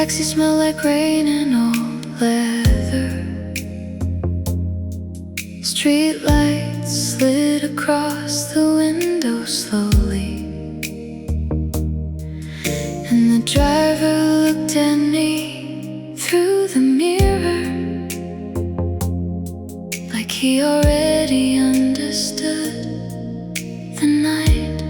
taxi smelled like rain and old leather. Street lights slid across the window slowly, and the driver looked at me through the mirror, like he already understood the night.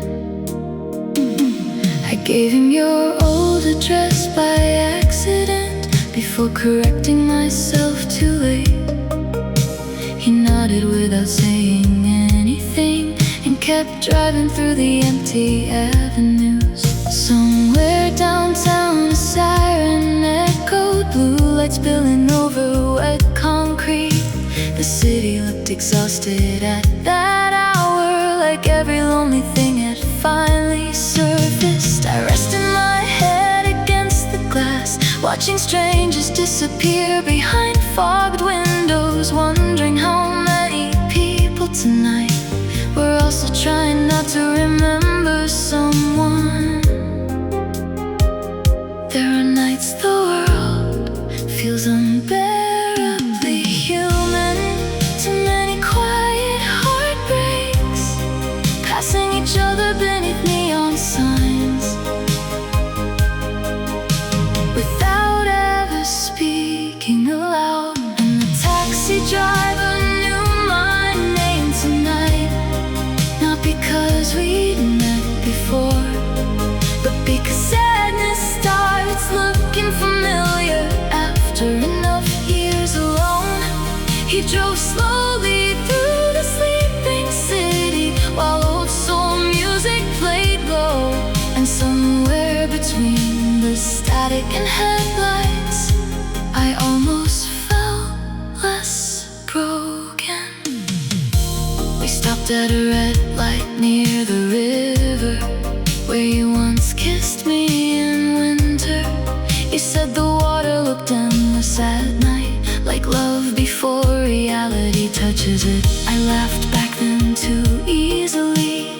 I gave him your old address by accident, before correcting myself too late. He nodded without saying anything, and kept driving through the empty avenues. Somewhere downtown a siren echoed, blue lights spilling over wet concrete. The city looked exhausted at that hour, like every lonely thing had finally surfaced. I rested my head against the glass, watching strangers disappear behind fogged windows, wondering how many people tonight were also trying not to remember someone. There are nights the world feels unbearably human, too many quiet heartbreaks, passing each other beneath neon signs, without ever speaking aloud. And the taxi driver knew my name tonight, not because we'd met before, but because sadness starts looking familiar after enough years alone. He drove slowly through the sleeping city, while old soul music played low. And somewhere between the static and headlights, I almost felt less broken. We stopped at a red light near the river, where you once kissed me in winter. You said the water looked endless at night, like love before reality touches it. I laughed back then too easily,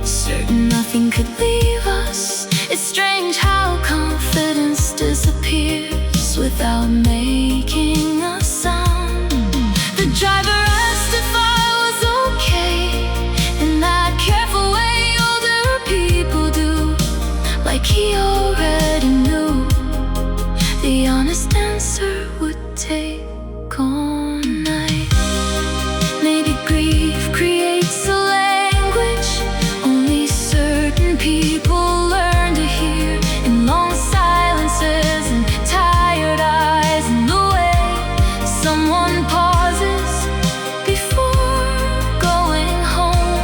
certain nothing could leave us. It's strange how confidence disappears without making a sound. The driver asked if I was okay, in that careful way older people do, like he already knew. The honest answer would take all night. Maybe grief creates a language only certain people learn to hear, in long silences and tired eyes, and the way someone pauses before going home.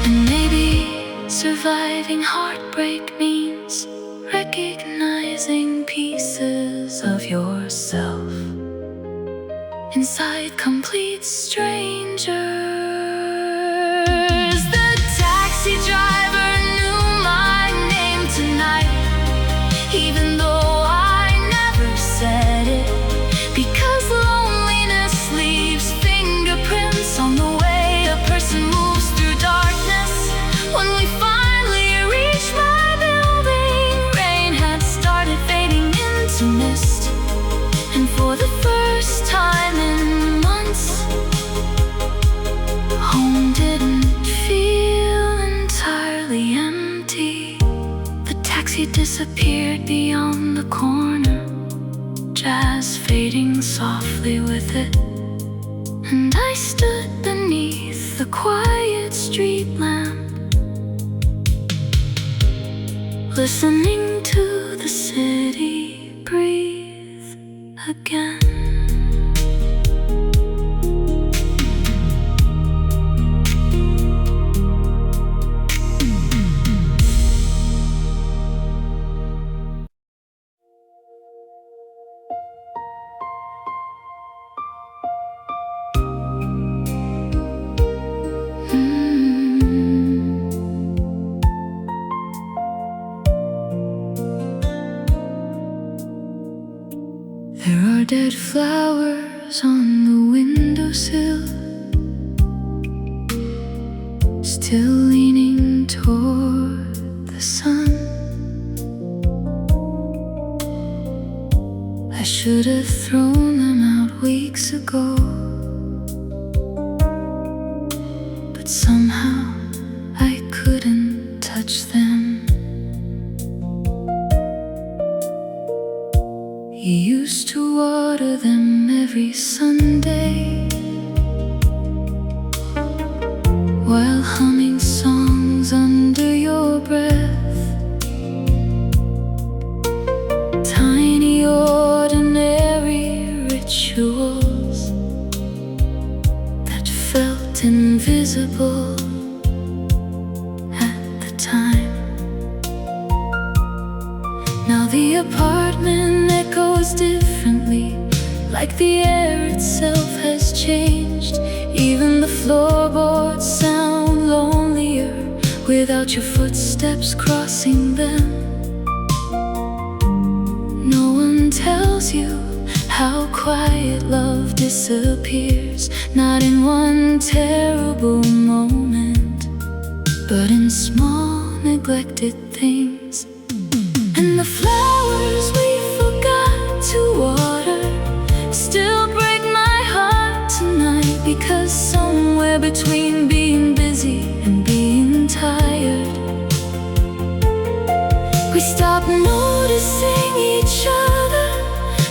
And maybe surviving heartbreak means recognizing pieces of yourself inside complete strangers. The taxi driver knew my name tonight, even though I never said it, because loneliness leaves fingerprints on the way a person moves through darkness. When we finally reached my building, rain had started fading into mist, and for the first time in months, home didn't feel entirely empty. The taxi disappeared beyond the corner, jazz fading softly with it, and I stood beneath the quiet street lamp, listening to the city breathe again. There are dead flowers on the windowsill, still leaning toward the sun. I should have thrown them out weeks ago, but somehow I couldn't touch them. You used to water them every Sunday while humming songs under your breath. Tiny ordinary rituals that felt invisible at the time. Now the apartment echoes differently, like the air itself has changed. Even the floorboards sound lonelier without your footsteps crossing them. No one tells you how quiet love disappears, not in one terrible moment, but in small neglected things. And the flowers we forgot to water still break my heart tonight, because somewhere between being busy and being tired, we stopped noticing each other.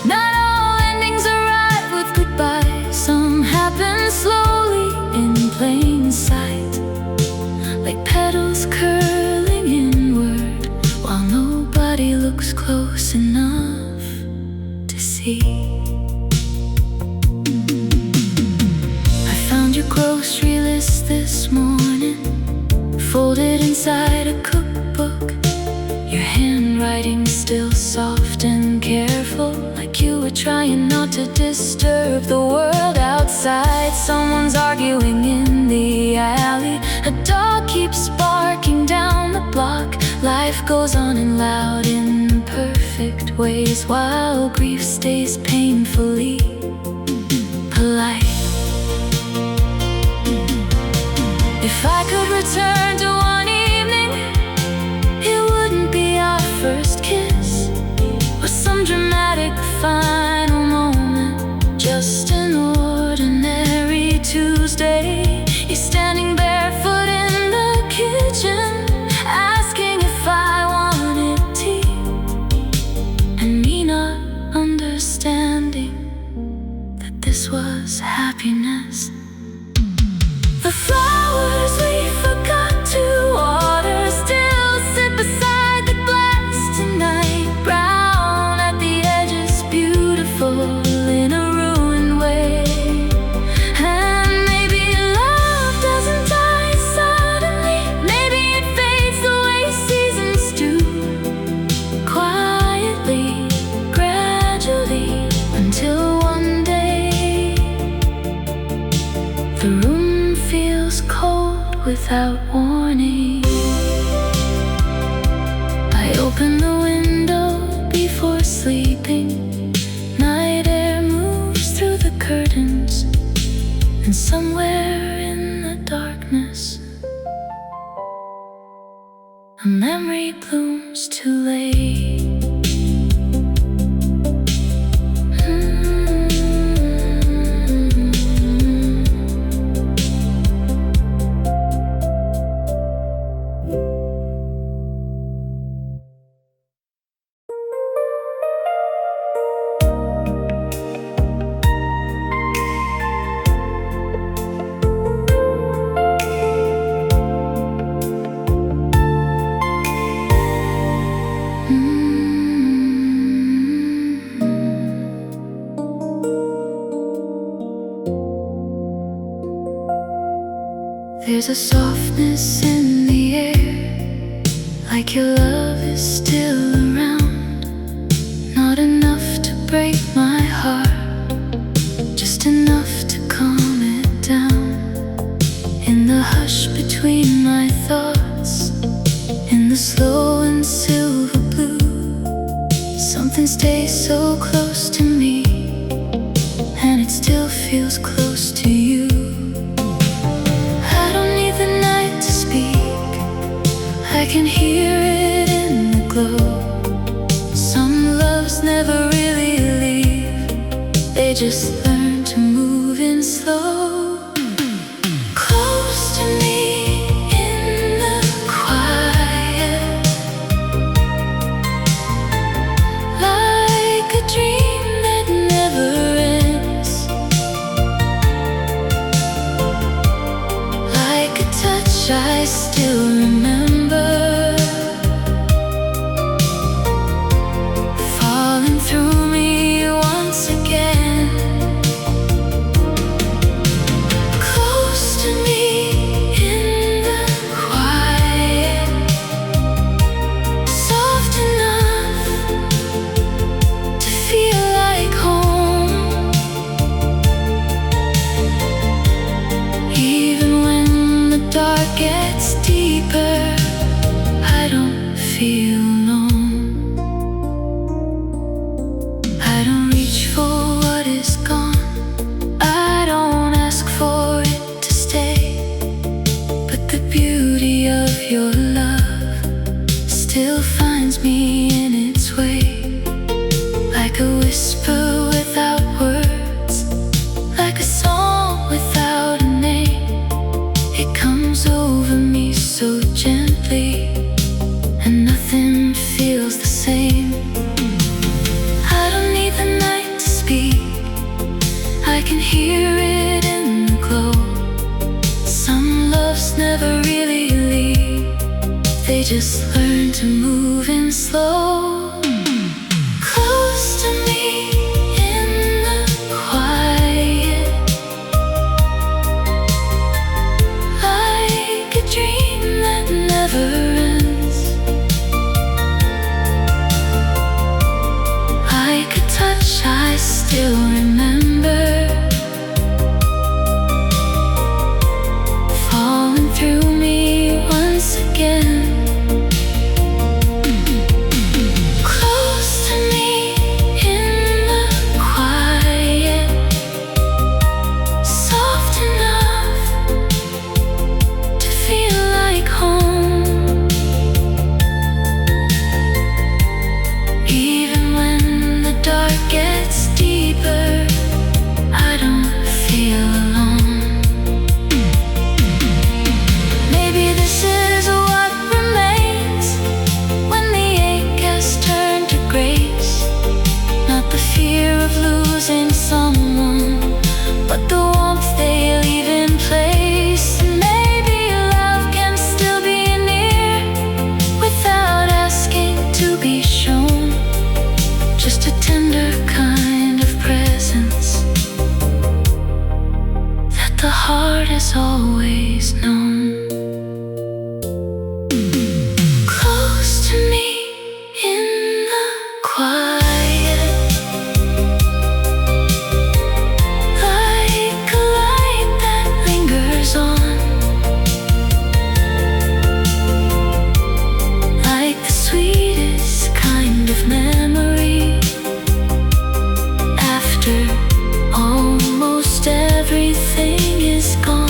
Not all endings arrive with goodbye. Some happen slowly in plain sight, like petals curling inward, while nobody looks close enough to see. I found your grocery list this morning, folded inside a cookbook. Your handwriting still soft and careful, like you were trying not to disturb the world outside. Someone's arguing in the alley, a dog keeps barking down the block. Life goes on in loud, imperfect ways, while grief stays painfully polite. If I could return to one evening, it wouldn't be our first kiss or some dramatic final moment, just an ordinary Tuesday. You're standing barefoot in the kitchen, asking if I wanted tea, and me not understanding that this was happiness. The flowers we forgot to water still sit beside the glass tonight, brown at the edges, beautiful in a ruined way. And maybe love doesn't die suddenly, maybe it fades the way seasons do, quietly, gradually, until one day the room feels cold without warning. I open the window before sleeping. Night air moves through the curtains, and somewhere in the darkness, a memory blooms too late. There's a softness in the air, like your love is still around. Not enough to break my heart, just enough to calm it down. In the hush between my thoughts, in the slow and silver blue, something stays so close to me, and it still feels close to you. I can hear it in the glow. Some loves never really leave. just learn to move in slow. Close to me in the quiet, like a dream that never ends, like a touch I still remember, falling through me once again. Close to me in the quiet, soft enough to feel like home, even when the dark gets deeper. I don't feel alone. I don't reach for what is gone, I don't ask for it to stay. But the beauty of your love still finds me in its way, like a whisper without words, like a song without a name. It comes over me so gently, and nothing feels the same. I don't need the night to speak, I can hear it in the glow. Some loves never really leave, they just learn to move in slow. Close to me in the quiet, like a dream that never ends, like a touch I still remember, falling through me once again. Close to me in the quiet, soft enough to feel like home, even when the dark gets deeper. I don't feel alone. Maybe this is what remains when the ache has turned to grace. Not the fear of losing someone, but the warmth they leave in place. And maybe love can still be near without asking to be shown, just a tender kind of presence that the heart has always known. Close to me in the quiet, like a light that lingers on, like the sweetest kind of memory after almost everything is gone.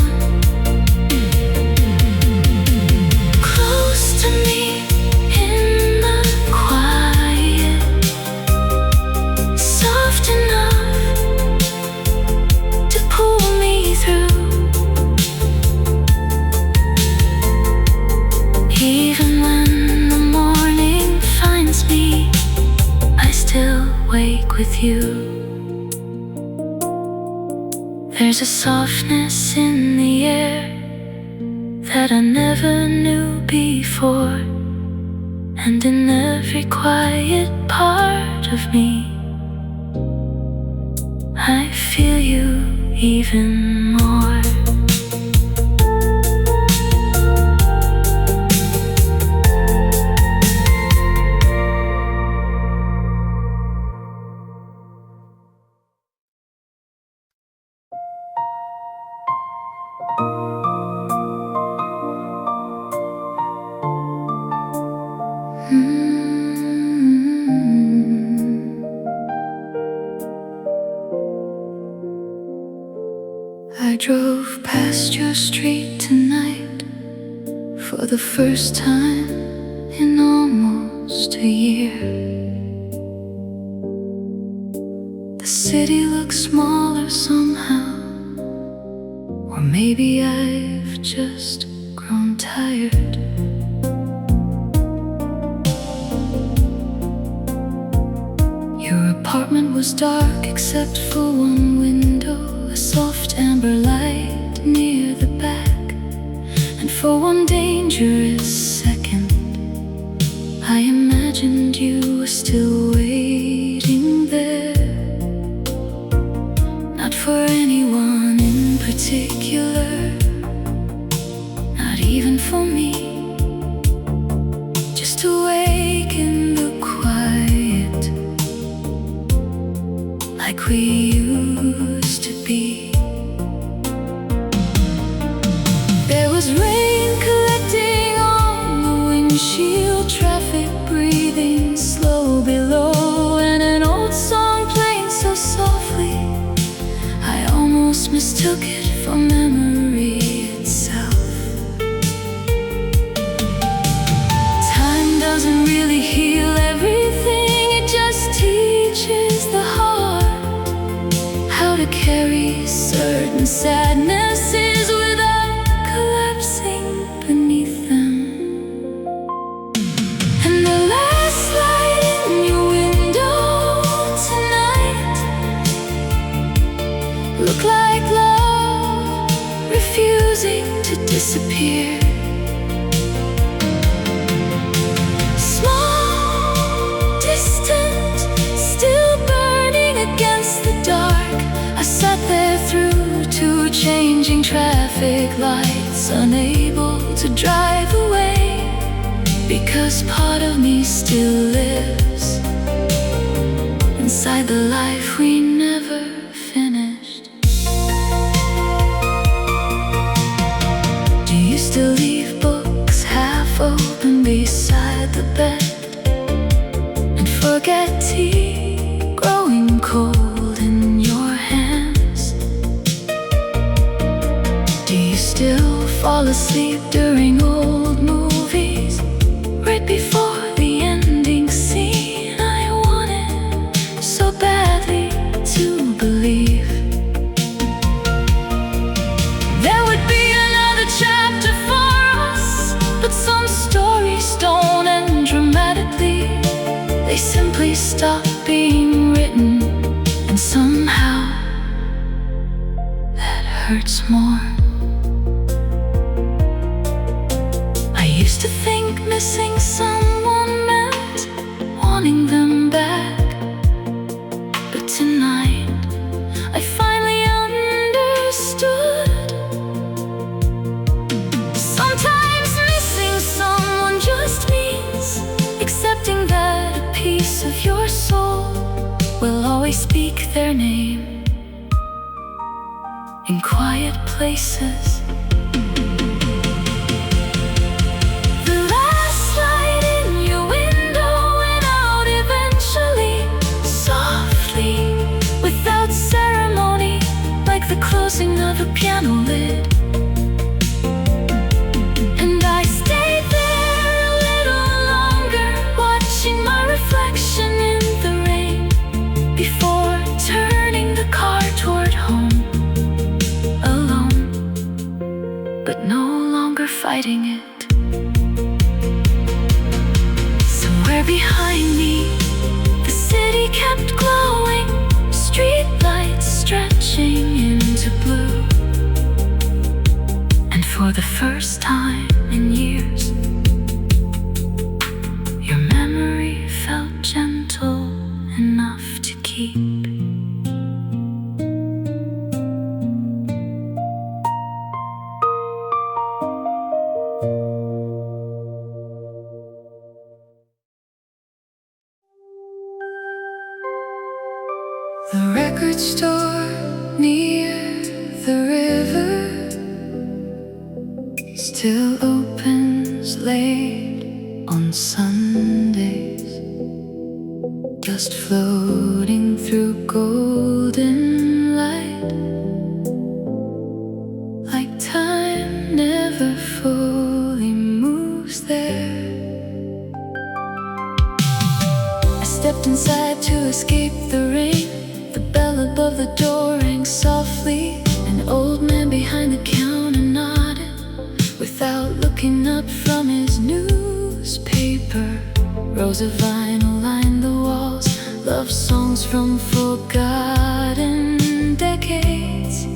Close to me in the quiet, soft enough to pull me through, even when the morning finds me, I still wake with you. There's a softness in the air that I never knew before, and in every quiet part of me, I feel you even more. I drove past your street tonight for the first time in almost a year. The city looks smaller somehow. Or maybe I've just grown tired. Your apartment was dark except for one window, a soft amber light near the back. And for one dangerous second, I imagined you were still waiting there. Not for anyone in particular, not even for me, just to wake in the quiet, like we used to be. There was rain collecting on the windshield, traffic breathing slow below, and an old song playing so softly I almost mistook it for memory itself. Time doesn't really heal everything, it just teaches the heart how to carry certain sadnesses without collapsing beneath them. And the last light in your window tonight looked like love refusing to disappear. Small, distant, still burning against the dark. I sat there through two changing traffic lights, unable to drive away, because part of me still lives inside the life we never finished. Do you still leave books half open beside the bed and forget tea growing cold in your hands? Do you still fall asleep during old movies right before the ending scene? I wanted so badly to believe there would be another chapter for us, but some stories don't end dramatically. They simply stop being written, and somehow that hurts more. I used to think missing someone meant wanting them back, but tonight I finally understood. Sometimes missing someone just means accepting that a piece of your soul will always speak their name in quiet places. The last light in your window went out eventually, softly, without ceremony, like the closing of a piano lid. And I stayed there a little longer, watching my reflection in the rain, before turning the car toward home, alone, but no longer fighting it. Somewhere behind me, the city kept glowing, street lights stretching into blue. And for the first time in years, your memory felt gentle enough to keep. The record store near the river still opens late on Sundays, just floating through golden light, like time never fully moves there. I stepped inside to escape the rain. The bell the door rang softly. An old man behind the counter nodded without looking up from his newspaper. Rows of vinyl lined the walls, love songs from forgotten decades.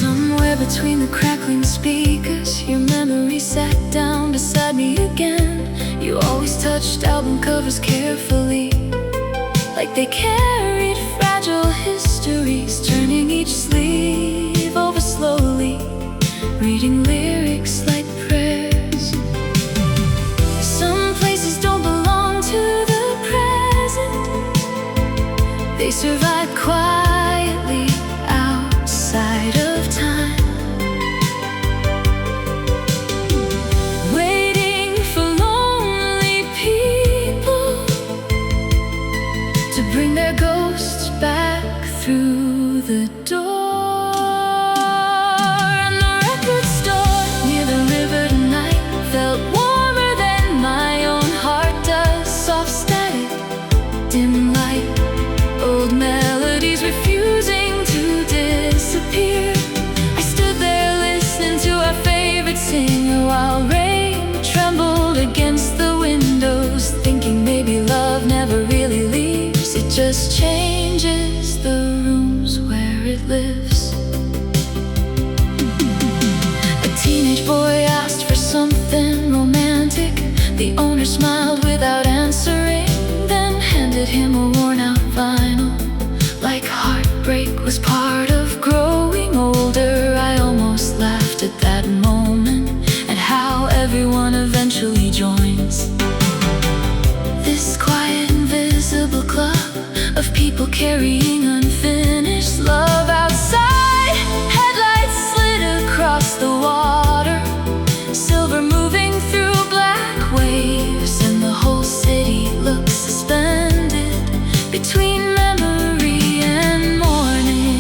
Somewhere between the crackling speakers, your memory sat down beside me again. You always touched album covers carefully, like they carried fragile histories, turning each sleeve over slowly, reading lyrics like prayers. Some places don't belong to the present, they survive quietly outside of time, waiting for lonely people to bring their ghosts back through the door. And the record store near the river tonight felt warmer than my own heart does. Soft static, dim light, old melodies refusing to disappear. I stood there listening to our favorite singer while rain trembled against the windows, thinking maybe love never really leaves, it just changes the rooms where it lives. A teenage boy asked for something romantic. The owner smiled without answering, then handed him a worn-out vinyl. Like heartbreak was part of growing older, I almost laughed at that moment, and how everyone eventually joins this quiet, invisible club of people carrying unfinished love. Outside, headlights slid across the water, silver moving through black waves, and the whole city looked suspended between memory and morning.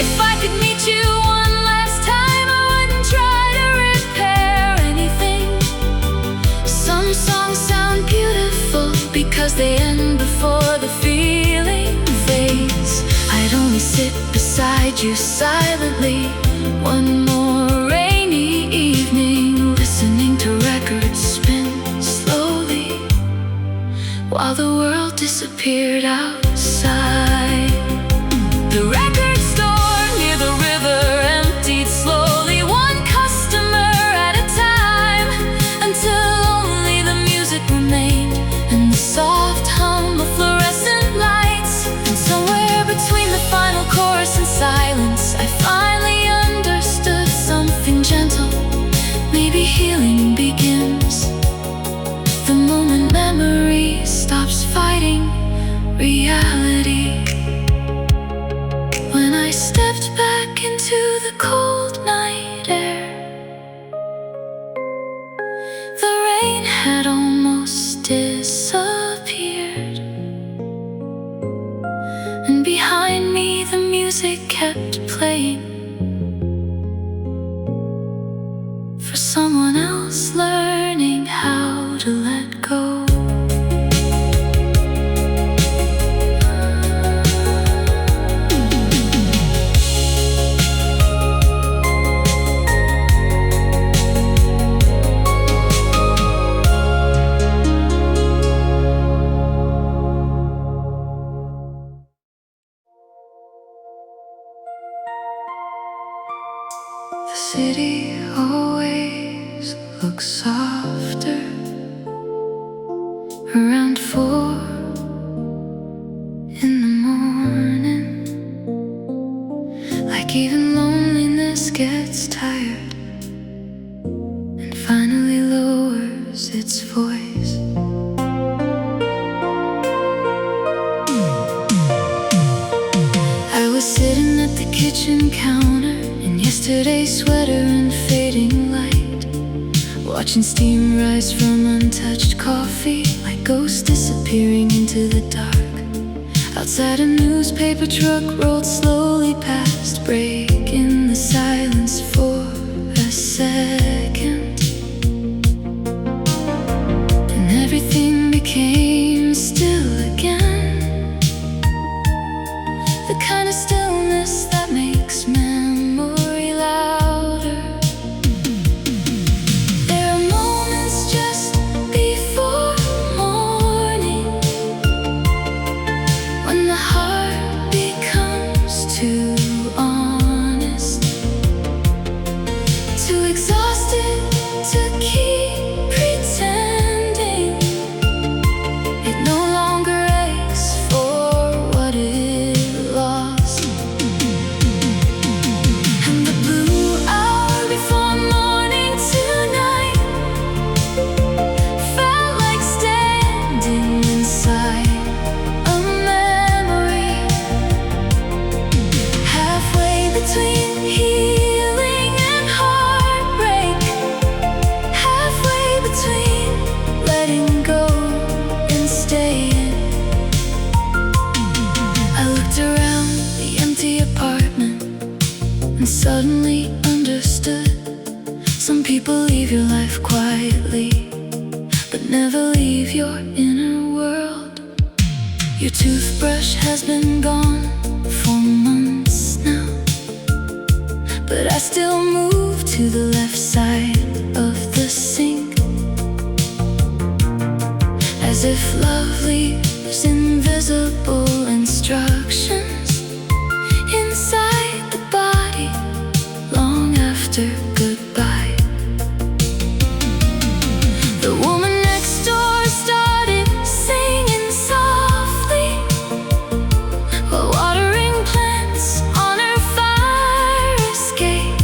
If I could meet you one last time, I wouldn't try to repair anything. Some songs sound beautiful because they end before the feeling fades. I'd only sit beside you silently one more rainy evening, listening to records spin slowly while the world disappeared outside. The record store near the river emptied slowly, one customer at a time, until only the music remained and the soft hum of fluorescent lights. And somewhere between the final chorus and silence, I finally understood something gentle. Maybe healing begins the moment memory stops fighting reality. When I stepped back into the cold night air, the rain had almost disappeared, and behind me the music kept playing for someone else learning how to let go. The city always looks softer around 4 in the morning, like even loneliness gets tired and finally lowers its voice. I was sitting at the kitchen counter in yesterday's sweater and fading light, watching steam rise from untouched coffee, like ghosts disappearing into the dark. Outside, a newspaper truck rolled slowly past, breaking the silence for a second. became still again, the kind of stillness that makes memory louder. There are moments just before morning when the heart becomes too honest, too exhausted to keep pretending. It no longer aches for what it lost. And the blue hour before morning tonight felt like standing inside a memory, halfway between healing and heartbreak, halfway between letting go and staying. I looked around the empty apartment and suddenly understood. Some people leave your life quietly, but never leave your inner world. Your toothbrush has been gone for months now, but I still move to the left side of the sink, as if love leaves invisible instructions inside the body long after goodbye. The woman next door started singing softly while watering plants on her fire escape.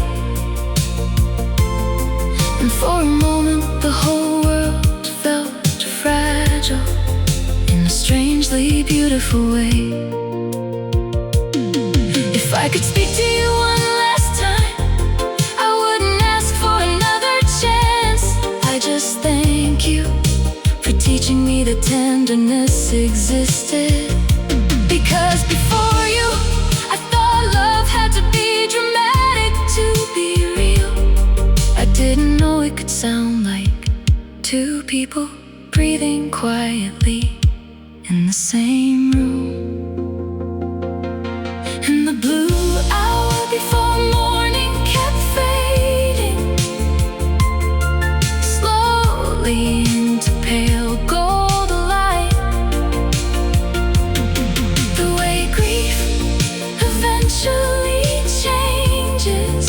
And for a moment the whole world felt fragile in a strangely beautiful way. If I could speak to you one last time, I wouldn't ask for another chance. I just thank you for teaching me that tenderness existed. Because before you, I thought love had to be dramatic to be real. I didn't know it could sound like two people breathing quietly in the same room. And the blue hour before morning kept fading slowly into pale gold light. The way grief eventually changes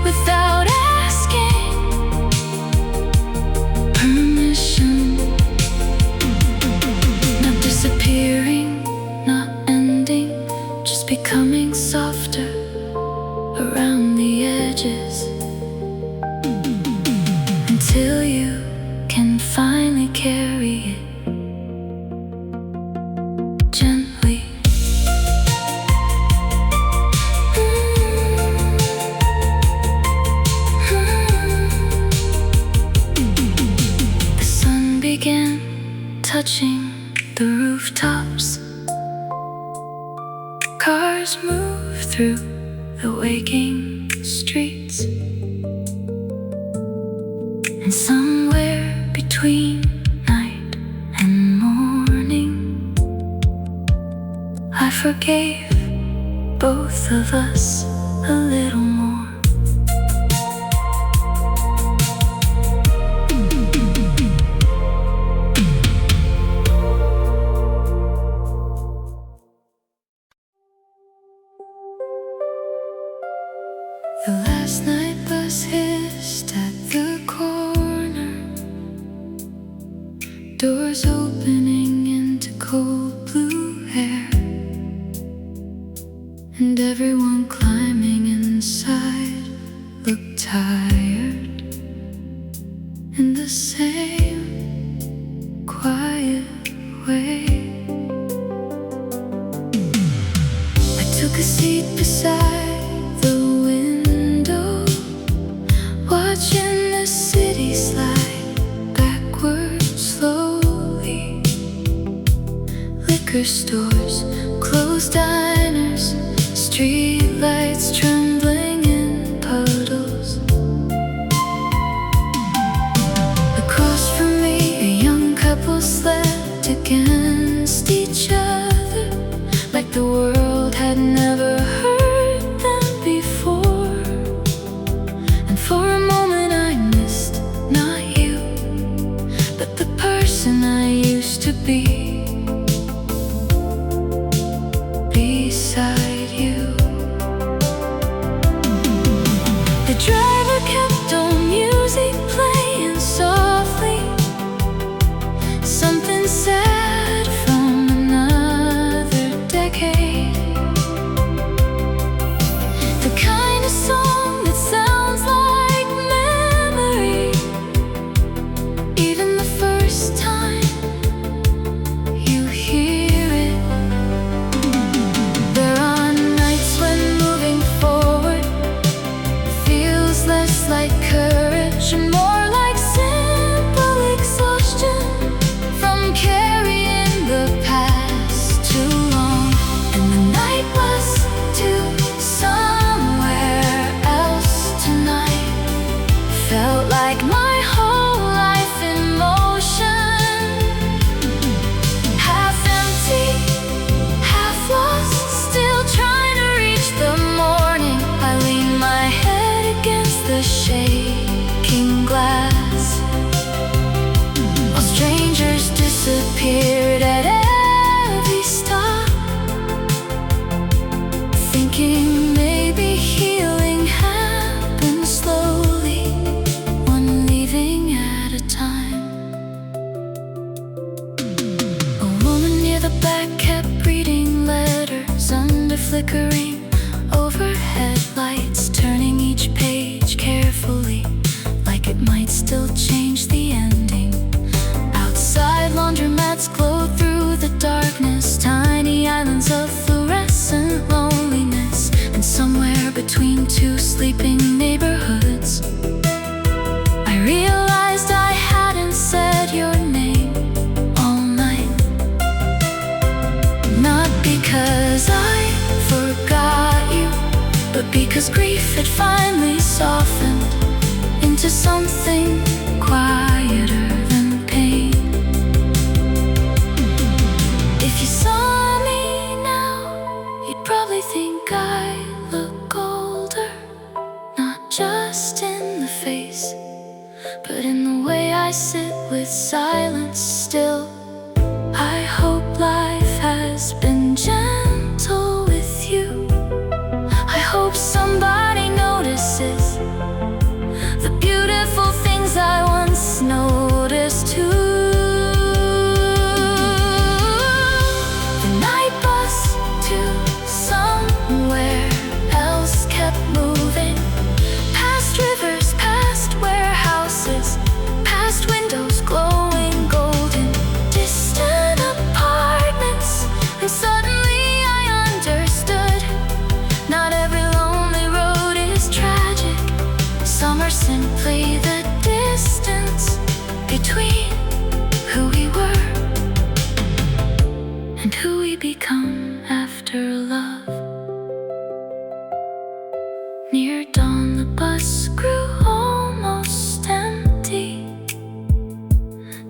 without asking permission. Not disappearing, not ending, just becoming softer around the edges, until you can finally carry it gently. The sun began touching the rooftops. Cars move through the waking streets, and somewhere between night and morning, I forgave both of us a little more. The last night bus hissed at the corner, doors opening into cold blue air, and everyone climbing inside looked tired in the same quiet way. I took a seat beside the window, watching the city slide backwards slowly. Liquor stores, closed diners, street lights trembling in puddles. Across from me, a young couple slept to be beside you. The driver kept on music playing softly, something sad from another decade. The kind of song that sounds like memory, even the first time you hear it. There are nights when moving forward feels less like courage and more like simple exhaustion from carrying the past too long. And the night was to somewhere else tonight. Felt like my whole life in motion, half empty, half lost, still trying to reach the morning. I lean my head against the shaking glass while strangers disappeared at every stop, thinking maybe healing happens slowly, one leaving at a time. A woman near the back kept reading letters under flickering overhead lights, turning each page carefully, like it might still change the ending. Outside, laundromats glow through the darkness, tiny islands of fluorescent loneliness. And somewhere between two sleeping neighborhoods, I realized I hadn't said your name all night. Not because I forgot you, but because grief had finally softened into something quieter than pain. If you saw me now, you'd probably think I look older, not just in the face, but in the way I sit with silence still. I hope life has been gentle with you. I hope somebody notices the beautiful things I once noticed too. The night bus to somewhere else kept moving, past rivers, past warehouses, past windows glowing golden, distant apartments. And suddenly I understood, not every lonely road is tragic. Some are simply the distance between who we were and who we become after love. Near dawn, the bus grew almost empty,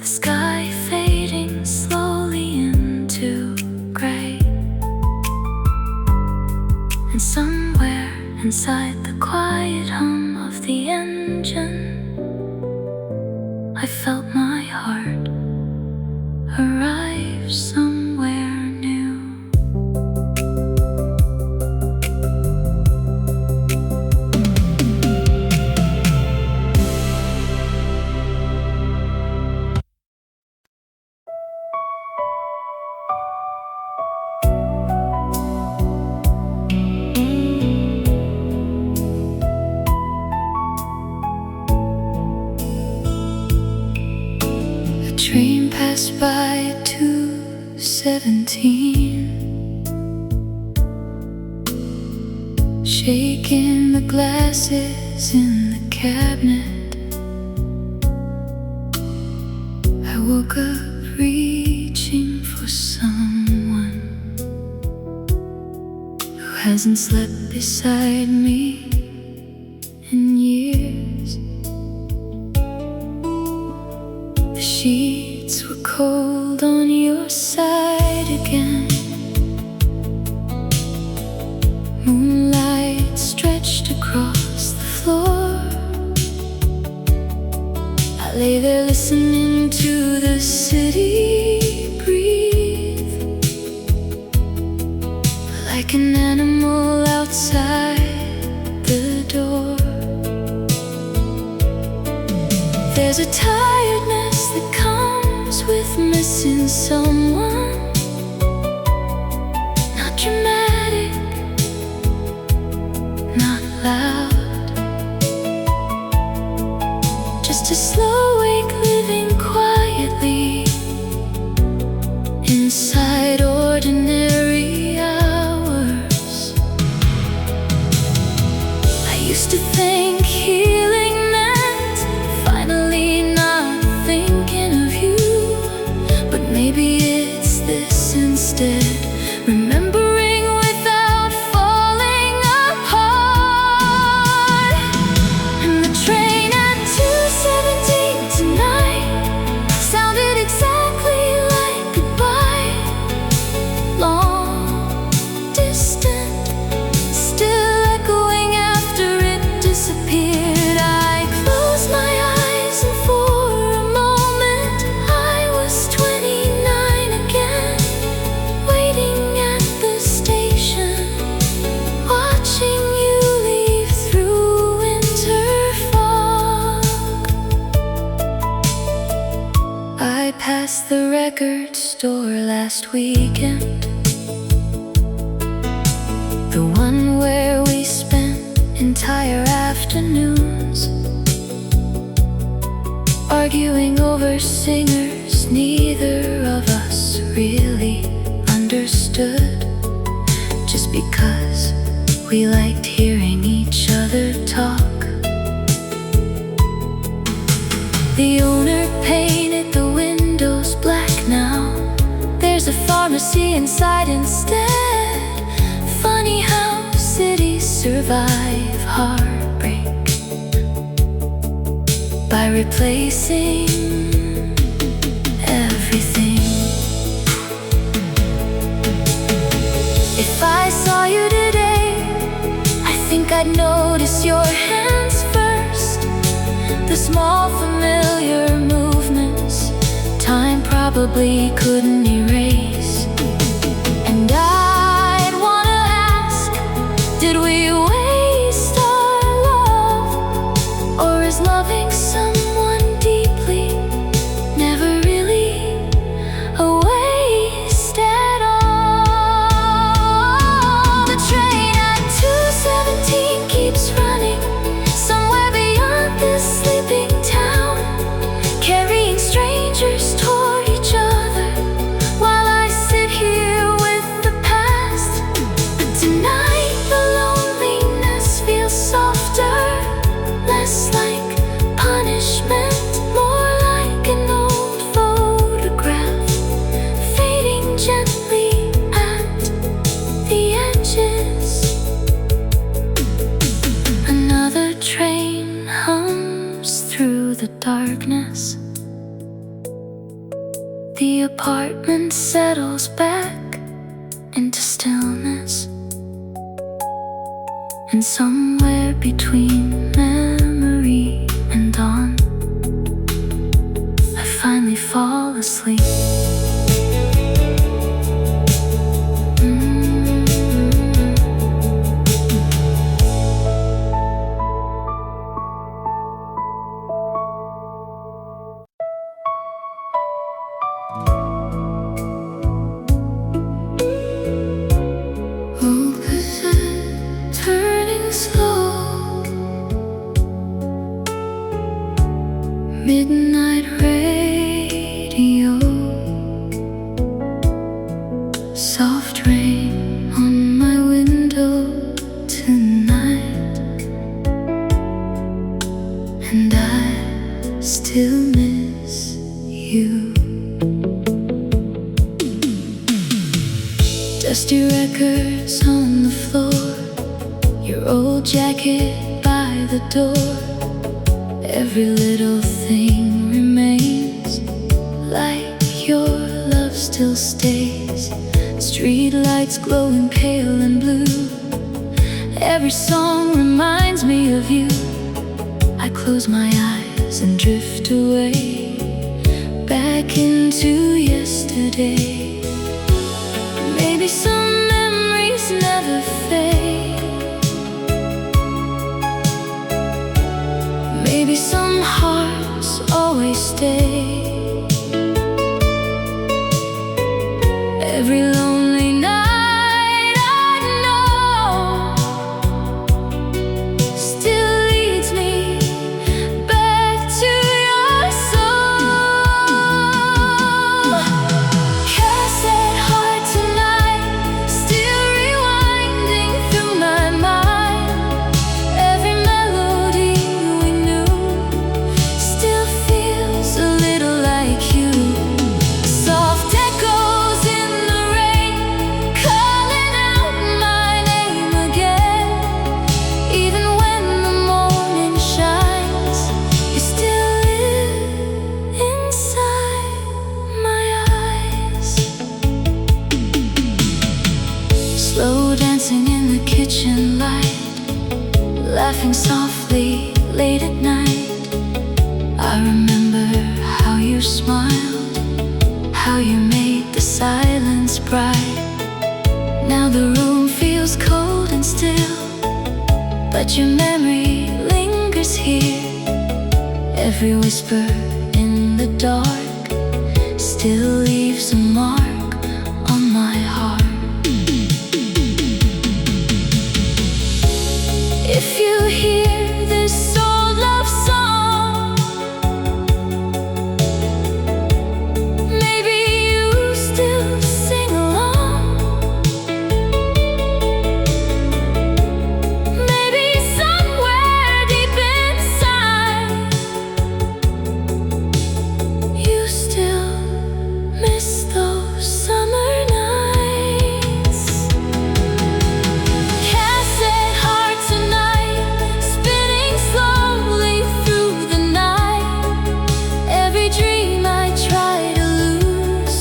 the sky fading slowly into gray. And somewhere inside the quiet hum of the engine, I felt my heart arrive somewhere new. Train passed by at 2:17, shaking the glasses in the cabinet. I woke up reaching for someone who hasn't slept beside me in years. The sheets were cold on your side again. Moonlight stretched across the floor. I lay there listening to the city outside the door. There's a tiredness that comes with missing someone. Not dramatic, not loud, just a slow wake living quietly inside ordinary hours. I used to think healing meant finally not thinking of you, but maybe it's this instead. Remembering without falling apart. And the train at 2:17 tonight sounded exactly like goodbye. Long, distant, still echoing after it disappeared. I closed my eyes and for a moment I was 29 again, waiting at the station, watching you leave through winter fog. I passed the record store last weekend, the one where we spent entire afternoons arguing over singers neither of us really understood, just because we liked hearing each other talk. The owner painted the windows black now. There's a pharmacy inside instead. Funny how cities survive heartbreak by replacing everything. If I saw you today, I think I'd notice your hands first. The small familiar movements time probably couldn't erase. And I'd wanna ask, did we waste our love? Or is loving someone deeply never really a waste at all? The train at 2:17 keeps running somewhere beyond this sleeping town, carrying strangers toward each other while I sit here with the past. But tonight the loneliness feels softer, less like punishment, more like an old photograph fading gently at the edges. Another train hums through the darkness. The apartment settles back into stillness, and somewhere between memory and dawn, I finally fall asleep. Opposite turning slow, midnight radio, soft rain on my window tonight, and I still miss you. Dusty records on the floor, your old jacket by the door. Every little thing remains, like your love still stays. Street lights glowing pale and blue. Every song reminds me of you. I close my eyes and drift away, back into yesterday. Maybe some memories never fade. day. Every lonely night I know still leads me back to your soul. Cassette heart tonight, still rewinding through my mind. Every melody we knew still feels a little like you. Soft echoes in the rain, calling out my name again. Even when the morning shines, you still live inside my eyes. Slow dancing in the kitchen light, laughing softly late at night. I remember how you smiled, how you made the silence bright. Now the room feels cold and still, but your memory lingers here. Every whisper in the dark still leaves a mark on my heart. If you hear this old love song, maybe you still sing along. Maybe somewhere deep inside, you still miss those summer nights. Cassette heart tonight, spinning slowly through the night. Every dream I try to lose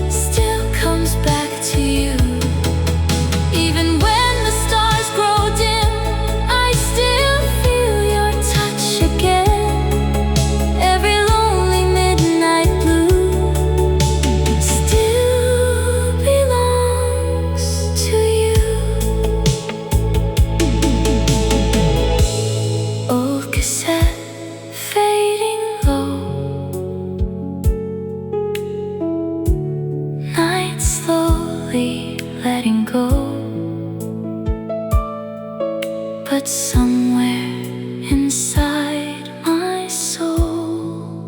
still comes back to you. Even when the stars grow dim, I still feel your touch again. Every lonely midnight blue still belongs to you. Old cassette fading low, night slowly letting go. But somewhere inside my soul,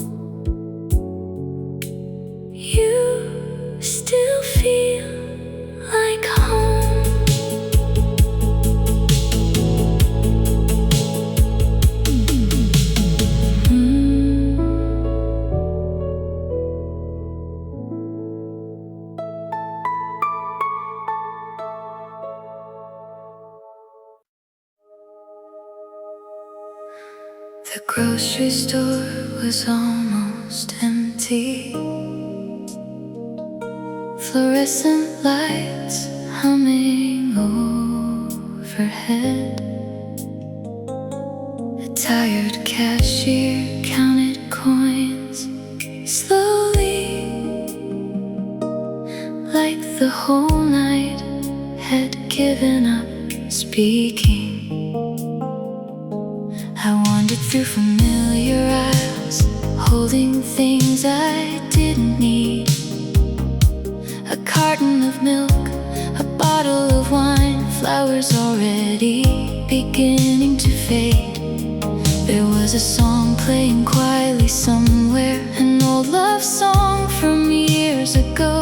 you still feel like home. The grocery store was almost empty. Fluorescent lights humming overhead. A tired cashier counted coins slowly, like the whole night had given up speaking. I wandered through familiar aisles, holding things I didn't need. A carton of milk, a bottle of wine, flowers already beginning to fade. There was a song playing quietly somewhere, an old love song from years ago.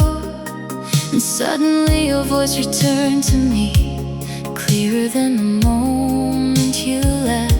And suddenly your voice returned to me, clearer than the moment you left.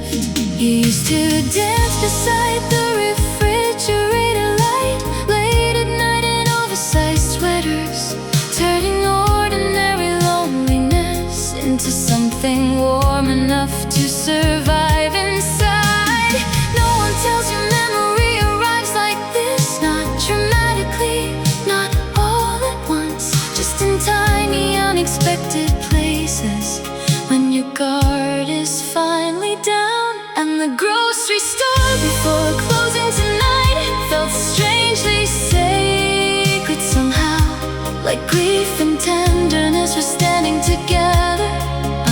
You used to dance beside the refrigerator light, late at night in oversized sweaters, turning ordinary loneliness into something warm enough to survive inside. No one tells you memory arrives like this, not dramatically, not all at once, just in tiny unexpected places. When your guard is finally down, and the grocery store before closing tonight felt strangely sacred somehow, like grief and tenderness were standing together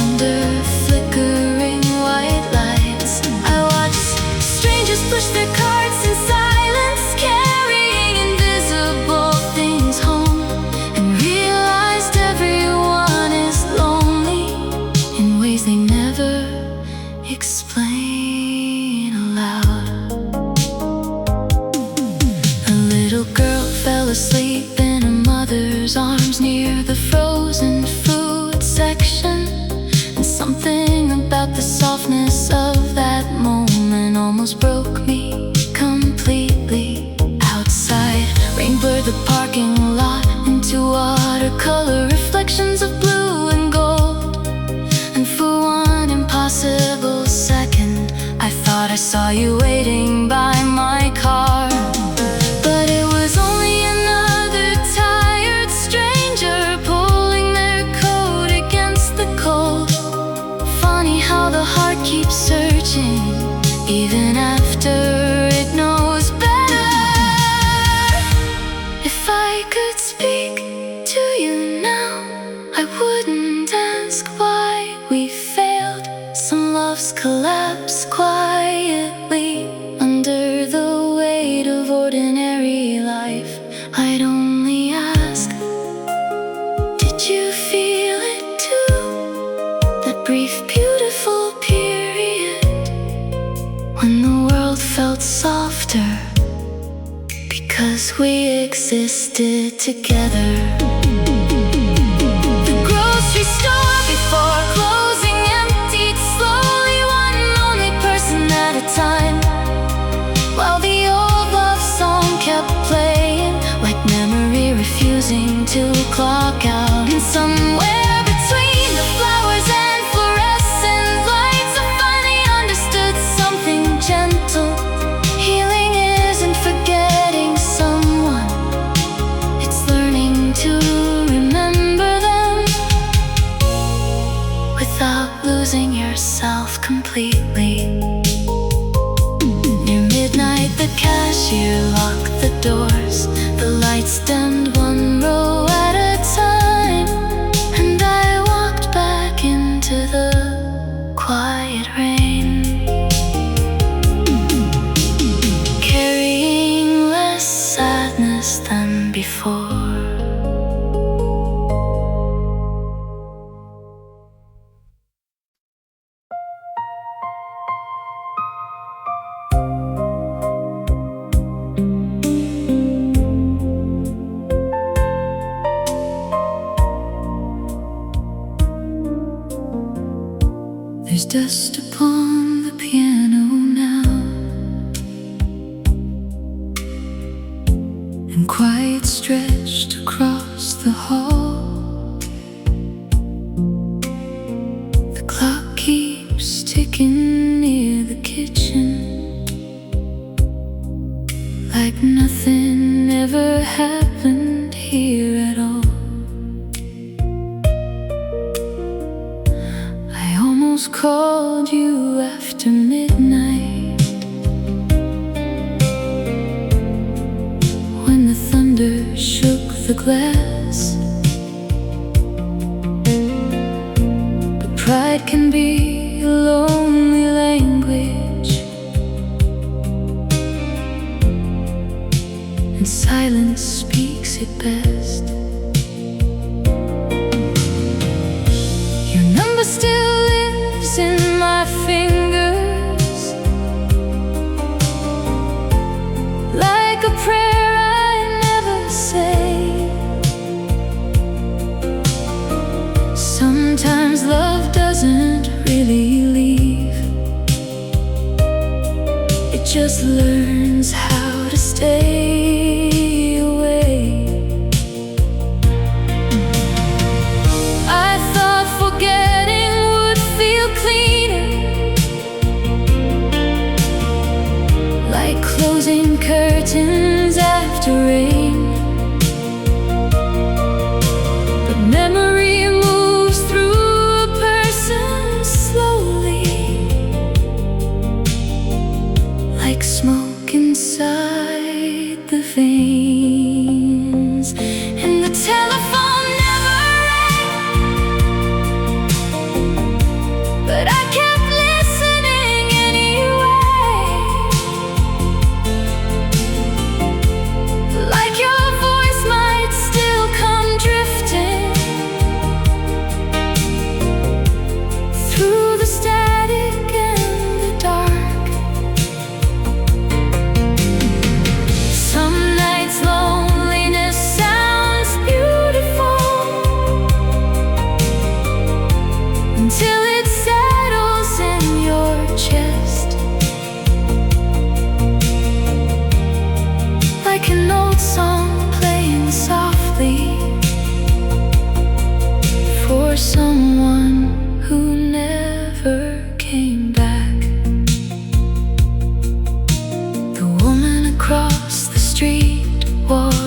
under flickering white lights. I watched strangers push their carts in silence, mother's arms near the frozen food section. And something about the softness of that moment almost broke me completely. Outside, rain blurred the parking lot into watercolor reflections of blue and gold. And for one impossible second, I thought I saw you waiting by my car. But it was only another tired stranger pulling their coat against the cold. Funny how the heart keeps searching even after it knows better. If I could speak to you now, I wouldn't ask why we failed. Some loves collapse quietly under the weight of ordinary life. I'd only ask, did you feel it too? That brief, beautiful period when the world felt softer because we existed together. The grocery store before closing emptied slowly, one lonely person at a time, while the old love song kept playing, like memory refusing to clock out. And somewhere between the flowers and fluorescent lights, I finally understood something gentle. Healing isn't forgetting someone, it's learning to remember them without losing yourself completely. Near midnight, the cashier locked the doors. The lights dimmed one row at a time, and I walked back into the quiet rain, carrying less sadness than before. There's dust upon the piano now, and quiet stretched across the hall. The clock keeps ticking near the kitchen, like nothing ever happened here at all. Called you after midnight, when the thunder shook the glass. But pride can be a lonely language, and silence speaks it best. Your number still in my fingers, like a prayer I never say. Sometimes love doesn't really leave, it just learns how to stay away. I thought forgetting cleaner, like closing curtains after rain. But memory moves through a person slowly, like smoke inside the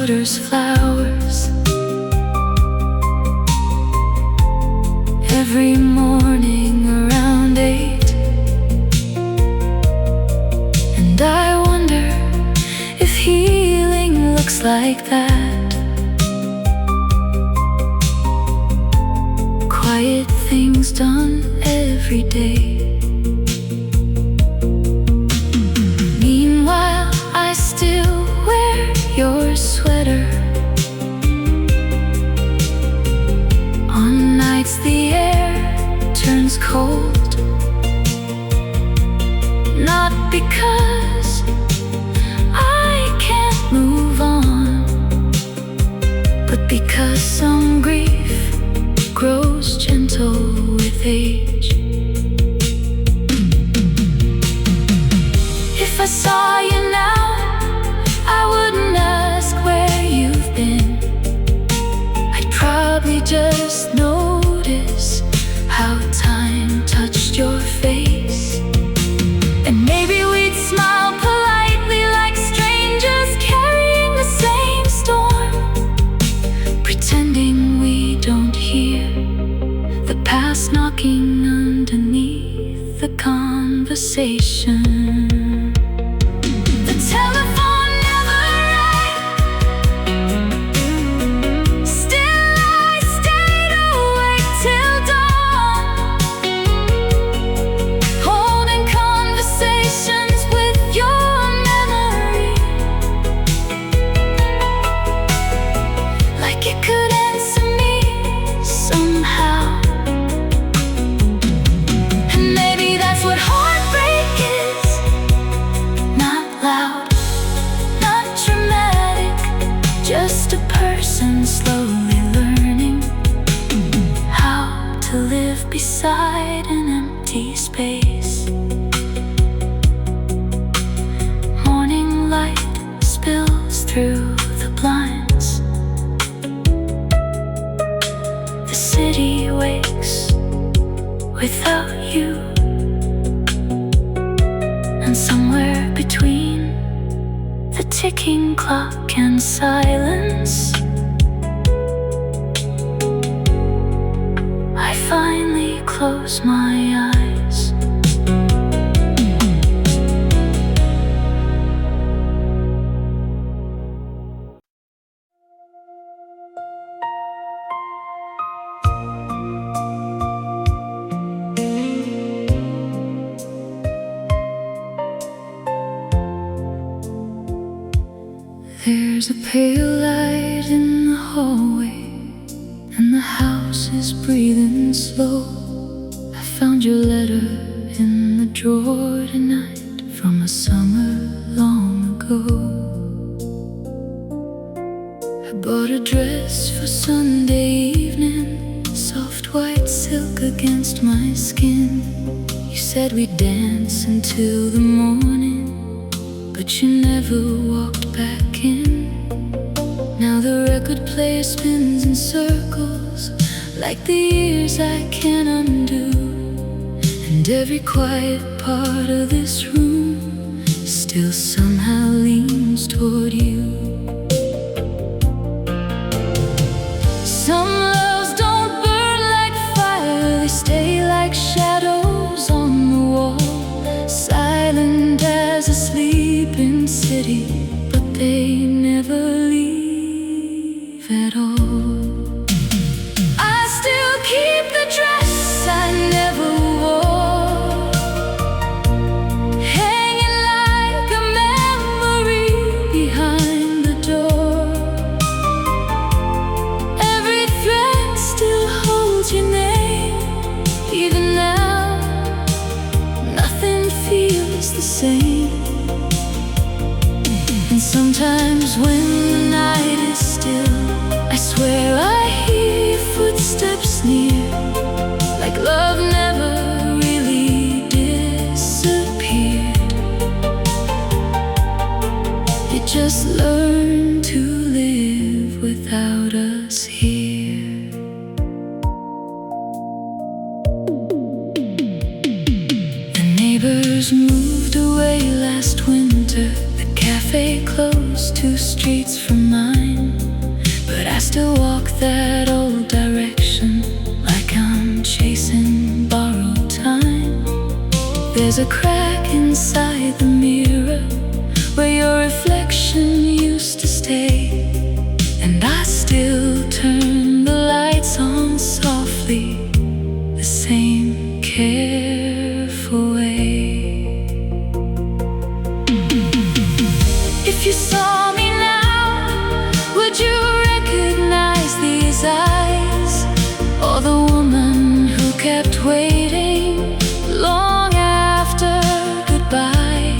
waters flowers every morning around 8. And I wonder if healing looks like that. Quiet things done every day. Meanwhile, I still wear your sweater on nights the air turns cold. Not because I can't move on, but because some grief grows gentle with age. If I saw you now, I wouldn't ask where you've been. I'd probably just notice how time touched your face. And maybe we'd smile politely like strangers carrying the same storm, pretending we don't hear the past knocking underneath the conversation. The telephone never rang, still I stayed awake till dawn, holding conversations with your memory, like it could answer me somehow. And maybe that's what heartbreak is. Not loud, not dramatic, just a person slowly learning how to live beside an empty space. Morning light spills through the blinds. The city wakes without you. And somewhere between the ticking clock and silence, I finally close my eyes. There's a pale light in the hallway, and the house is breathing slow. I found your letter in the drawer tonight, from a summer long ago. I bought a dress for Sunday evening, soft white silk against my skin. You said we'd dance until the morning, but you never walked back in. Now the record player spins in circles, like the years I can't undo. And every quiet part of this room still somehow leans toward you. Some loves don't burn like fire, they stay like shadows on the wall, silent as a sleeping city, but they never leave at all. I still keep the dress I never wore, hanging like a memory behind the door. Every thread still holds your name, even now nothing feels the same. And sometimes when the night is still, I swear I hear footsteps near, like love never really disappeared. It just learned to live without us here. The neighbors moved away last winter. The cafe closed 2 streets from mine. still walk that old direction, like I'm chasing borrowed time. There's a crack inside the mirror where your reflection used to stay, and I still turn the lights on softly, the same careful way. If you saw me now, would you recognize these eyes, or the woman who kept waiting long after goodbye?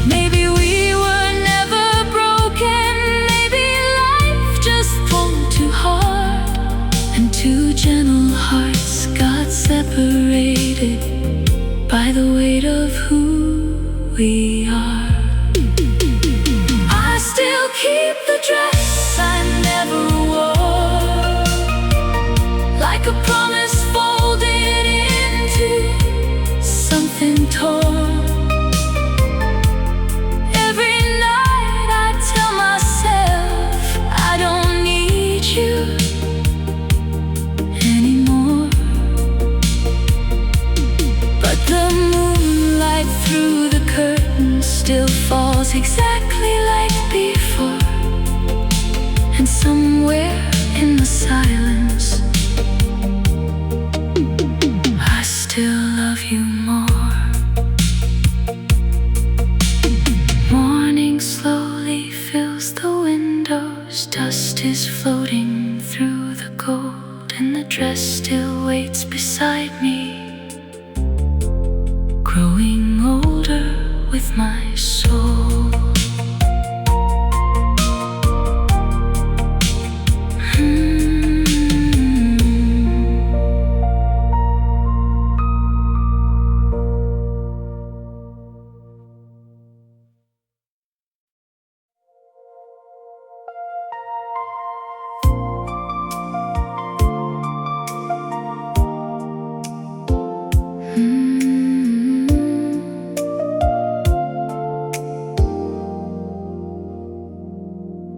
Maybe we were never broken, maybe life just pulled too hard, and two gentle hearts got separated by the weight of who we are. I still keep the dress I never wore, like a promise folded into something torn. Every night I tell myself I don't need you anymore, but the moonlight through the curtains still falls exactly like before, and somewhere in the silence I still love you more. Morning slowly fills the windows, dust is floating through the gold, and the dress still waits beside me, growing older with my soul.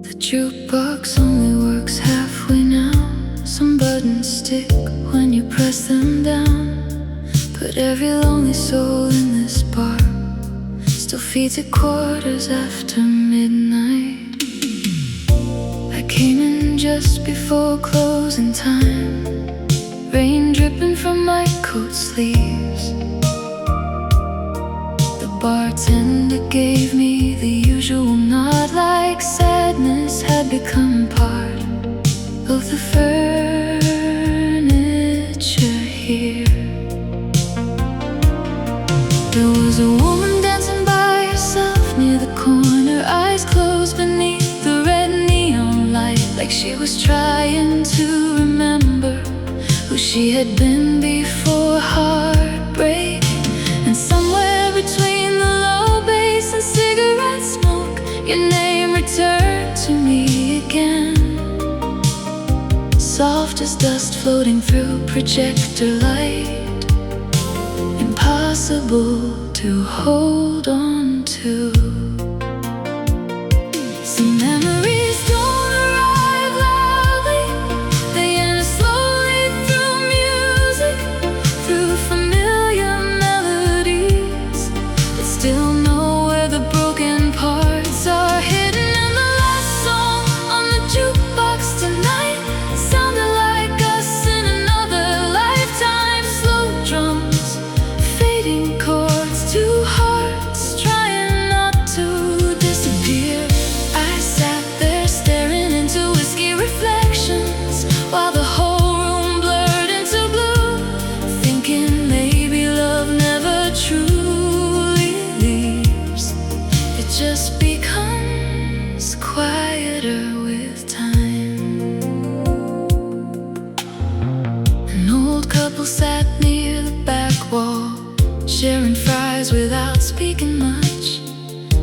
The jukebox only works halfway now. Some buttons stick when you press them down, but every lonely soul in this bar still feeds at quarters after midnight. I came in just before closing time, rain dripping from my coat sleeves. The bartender gave me the usual nod, like sadness had become part of the furniture here. There was a woman dancing by herself near the corner, eyes closed beneath the red neon light, like she was trying to remember who she had been before heartbreak. And somewhere between the low bass and cigarette smoke, your name returned to me again, soft as dust floating through projector light, impossible to hold on to. Some memories don't arrive loudly, they enter slowly through music, through familiar melodies, but still know where the broken parts are hidden. And the last song on the jukebox tonight sounded like us in another lifetime. Slow drums, fading chords, two hearts trying not to disappear. I sat there staring into whiskey reflections while the whole room blurred into blue, thinking maybe love never truly leaves, it just becomes quieter with time. An old couple sat near the back wall, sharing fries without speaking much,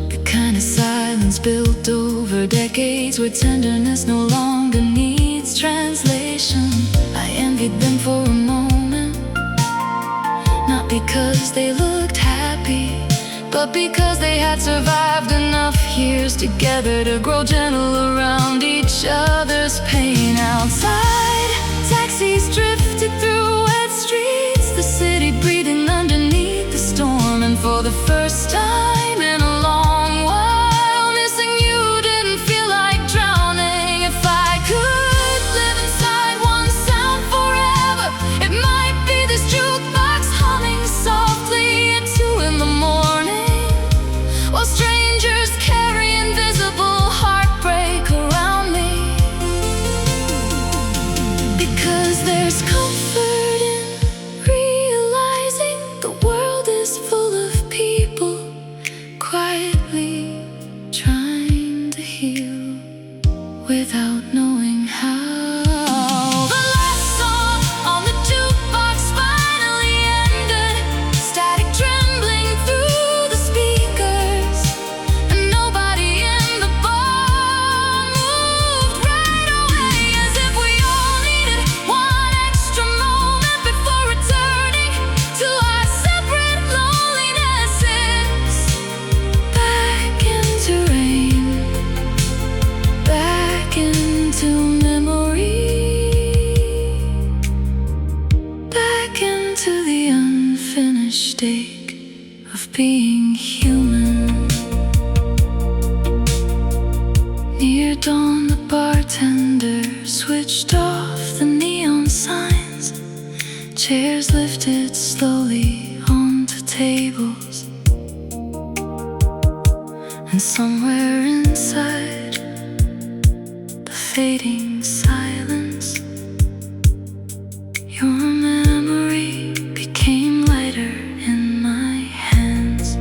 the kind of silence built over decades where tenderness no longer needs translation. I envied them for a moment, not because they looked happy, but because they had survived enough years together to grow gentle around each other's pain. without knowing how. The last song on the jukebox finally ended, static trembling through the speakers, and nobody in the bar moved right away, as if we all needed one extra moment before returning to our separate lonelinesses. Back into rain, back into memory, back into the unfinished ache of being human. Near dawn, the bartender switched off the neon signs. Chairs lifted slowly onto tables, and somewhere inside the fading silence, your memory became lighter in my hands.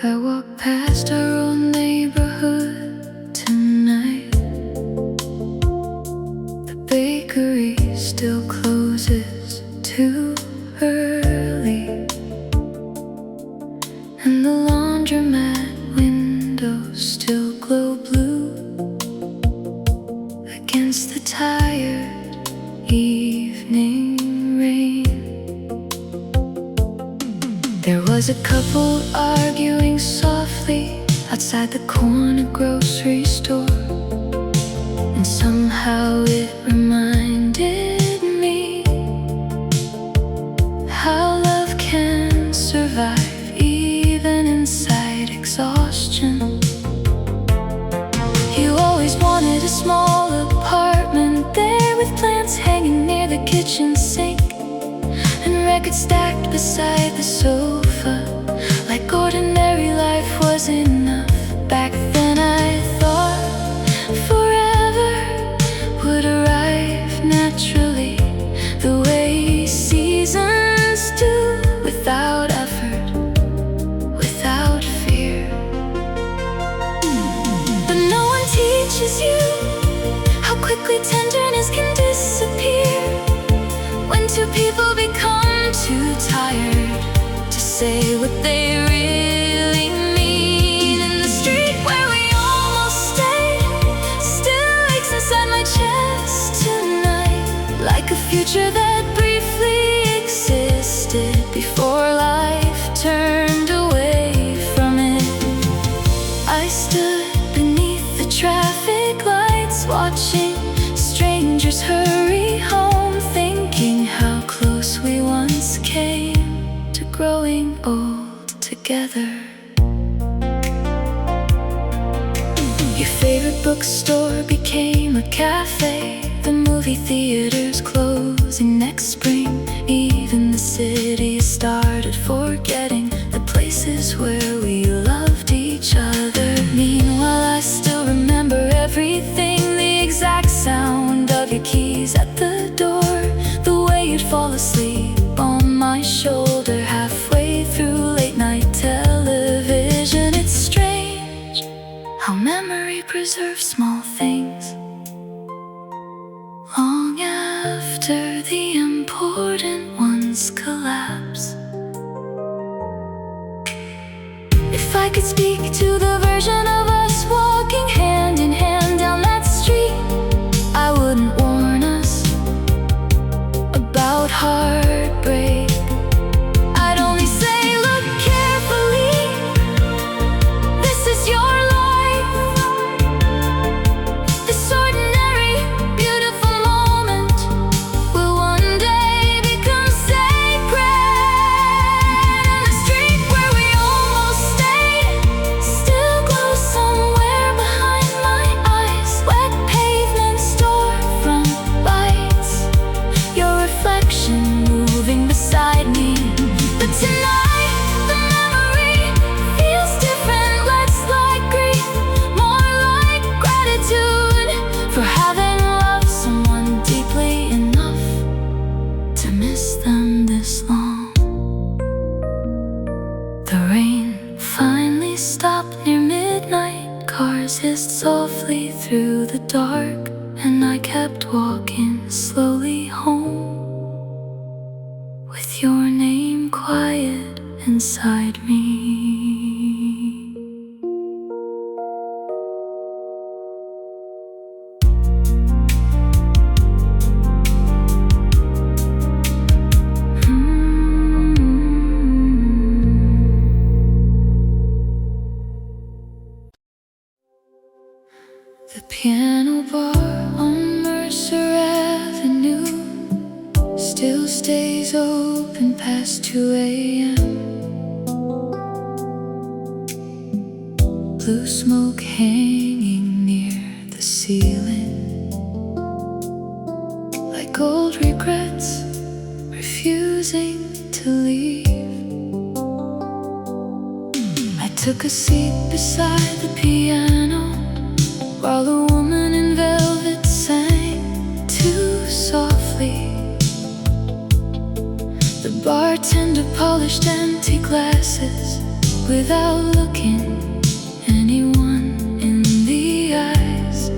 I walk past our old neighborhood tonight. The bakery still closes too early, and the laundromat windows still glow blue against the tired evening rain. There was a couple arguing softly outside the corner grocery store, and somehow it reminded me how love can survive even inside exhaustion. You always wanted a small apartment there, with plants hanging near the kitchen sink and records stacked beside the sofa, like ordinary life was enough. Back then I thought forever would arrive naturally, the way seasons do, without effort, without fear. But no one teaches you how quickly tenderness can disappear when two people become too tired to say what they really mean. In the street where we almost stayed still aches inside my chest tonight, like a future that briefly existed before life turned away from it. I stood beneath the traffic lights, watching strangers hurry home, thinking how close we once came to growing old together. Your favorite bookstore became a cafe, the movie theaters closing next spring. Even the city started forgetting the places where we loved each other. Meanwhile, I still remember everything, the exact sound of your keys at the door, the way you'd fall asleep on my shoulder halfway through late night television. It's strange how memory preserves small things long after the important ones collapse. If I could speak to the version of us walking hand in hand down that street, I wouldn't warn us about heartbreak. I'd only say, look carefully, this is your life. This ordinary, beautiful moment will one day become sacred. And the street where we almost stayed dark, and I kept walking slowly home, with your name quiet inside me. The piano bar on Mercer Avenue still stays open past 2 a.m. Blue smoke hanging near the ceiling, like old regrets refusing to leave. I took a seat beside the piano while the woman in velvet sang too softly. The bartender polished empty glasses without looking anyone in the eyes.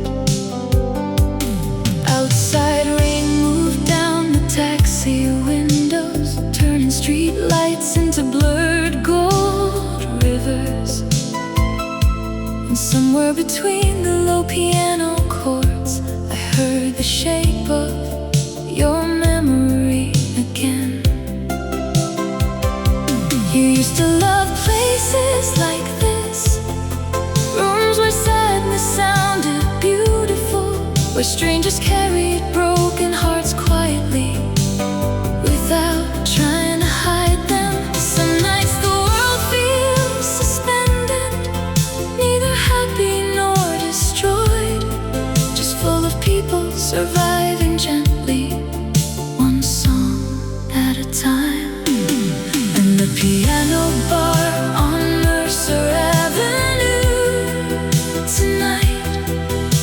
Outside, rain moved down the taxi windows, turning street lights into blurred gold rivers. And somewhere between the low piano chords, I heard the shape of your memory again. You used to love places like this, rooms where sadness sounded beautiful, where strangers carried broken hearts quietly without trying to hide them. Some nights the world feels suspended, neither happy nor destroyed, just full of people surviving gently, one song at a time. And the piano bar on Mercer Avenue tonight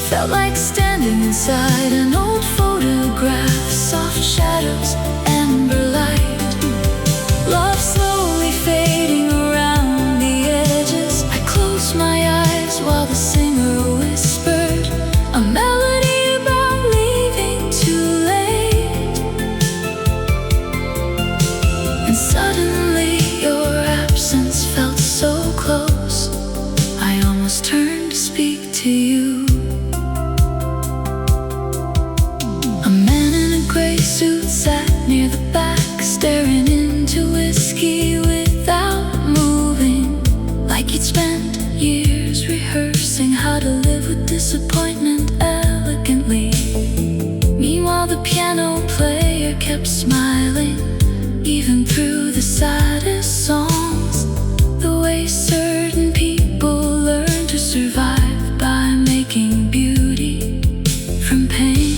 felt like standing inside an old photograph, soft shadows, amber light, love slowly fading around the edges. I closed my eyes while the singer whispered a melody about leaving too late. And suddenly your absence felt so close, I almost turned to speak to you. A man in a gray suit sat near the back, staring into whiskey without moving, like he'd spent years rehearsing how to live with disappointment elegantly. Meanwhile the piano player kept smiling, even through the saddest songs. The way certain people learn to survive by making beauty from pain.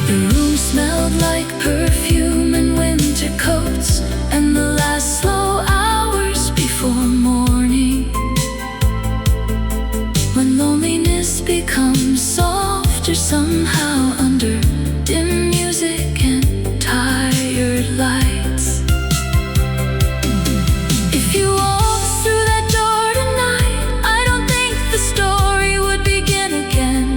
The room smelled like perfume and winter coats, and the last slow hours before morning, when loneliness becomes softer somehow under dim music and tired lights. If you walked through that door tonight, I don't think the story would begin again.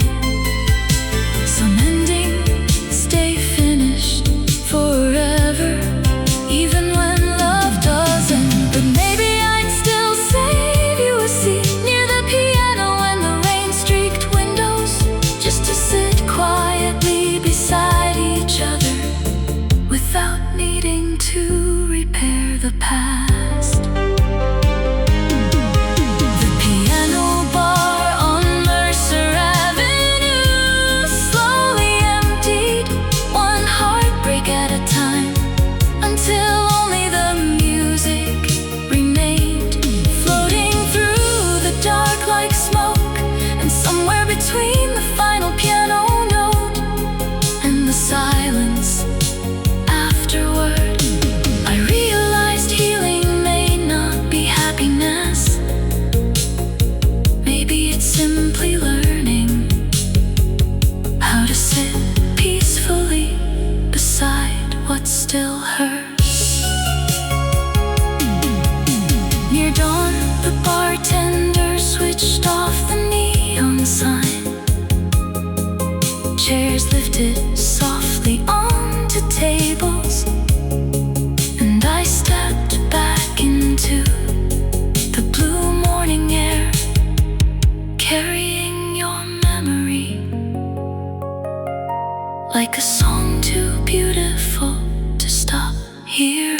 Some endings stay finished forever, even when love doesn't. But maybe I'd still save you a seat near the piano when the rain streaked windows, just to sit quiet sign. Chairs lifted softly onto tables, and I stepped back into the blue morning air, carrying your memory like a song too beautiful to stop hearing.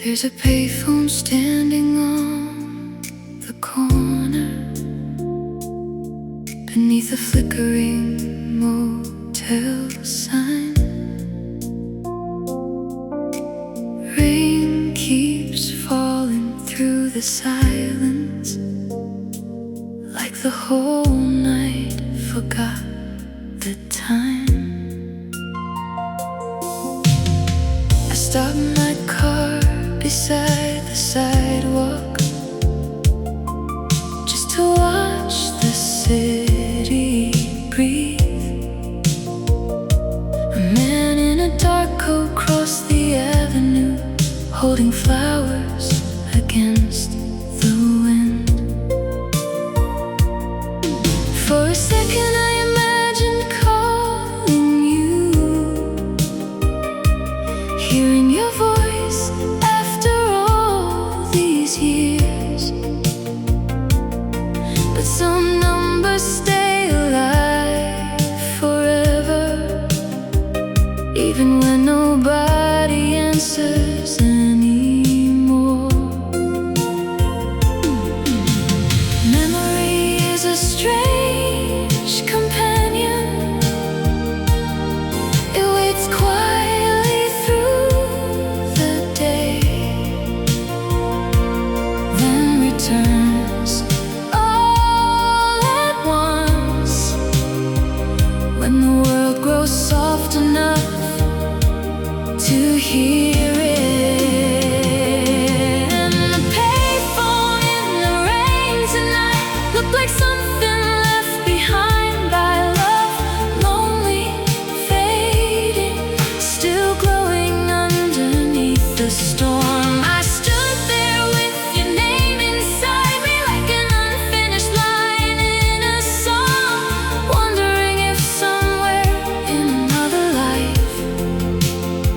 There's a payphone standing on the corner beneath a flickering motel sign. Rain keeps falling through the silence, like the whole night forgot the time. I stopped my car beside the sidewalk just to watch the city breathe. A man in a dark coat crossed the avenue, holding flowers against the wind. For a second I imagined calling you, hearing your voice after all these years. But some numbers stay alive forever, even when nobody answers anymore. Memory is a strange companion. It waits quietly through the day, then returns all at once when the world grows soft enough to hear it. And the payphone in the rain tonight looked like something left behind by love, lonely, fading, still glowing underneath the storm. I stood there with your name inside me, like an unfinished line in a song, wondering if somewhere in another life